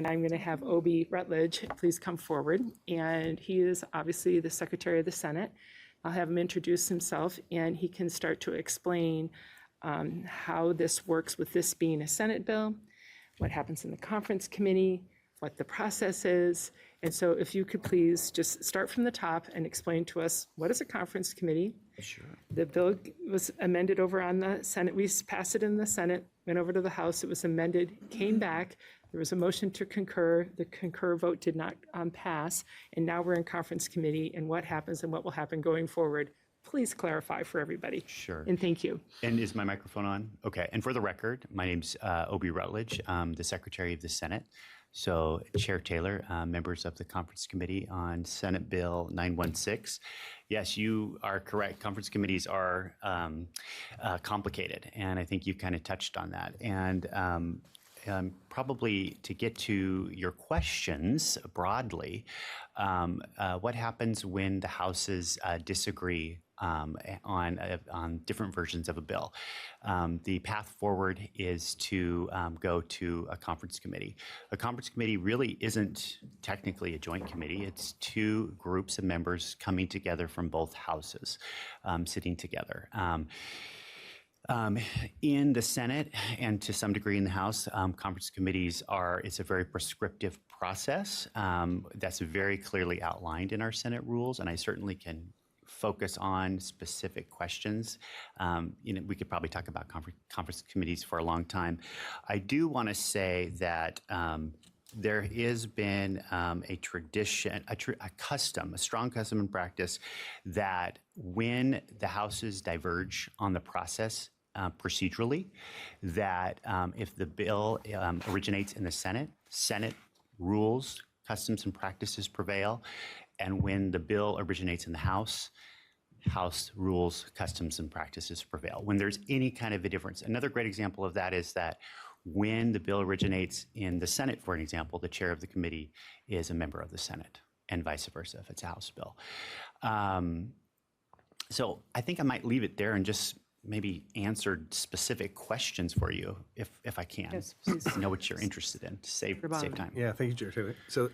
I'm going to have Obie Rutledge please come forward. And he is obviously the Secretary of the Senate. I'll have him introduce himself, and he can start to explain how this works with this being a Senate bill, what happens in the conference committee, what the process is. And so if you could please just start from the top and explain to us, what is a conference committee? Sure. The bill was amended over on the Senate. We passed it in the Senate, went over to the House. It was amended, came back. There was a motion to concur. The concur vote did not pass. And now we're in conference committee, and what happens and what will happen going forward. Please clarify for everybody. Sure. And thank you. And is my microphone on? Okay. And for the record, my name's Obie Rutledge. I'm the Secretary of the Senate. So Chair Taylor, members of the Conference Committee on Senate Bill 916. Yes, you are correct. Conference committees are complicated, and I think you kind of touched on that. And probably to get to your questions broadly, what happens when the houses disagree on different versions of a bill? The path forward is to go to a conference committee. A conference committee really isn't technically a joint committee. It's two groups of members coming together from both houses, sitting together. In the Senate and to some degree in the House, conference committees it's a very prescriptive process that's very clearly outlined in our Senate rules, and I certainly can focus on specific questions. We could probably talk about conference committees for a long time. I do want to say that there has been a tradition, a custom, a strong custom and practice that when the houses diverge on the process procedurally, that if the bill originates in the Senate rules, customs, and practices prevail. And when the bill originates in the House rules, customs, and practices prevail. When there's any kind of a difference. Another great example of that is that when the bill originates in the Senate, for an example, the chair of the committee is a member of the Senate, and vice versa if it's a House bill. So I think I might leave it there and just maybe answer specific questions for you if I can. Yes, please. Know what you're interested in to save time. Yeah, thank you, Chair Taylor. So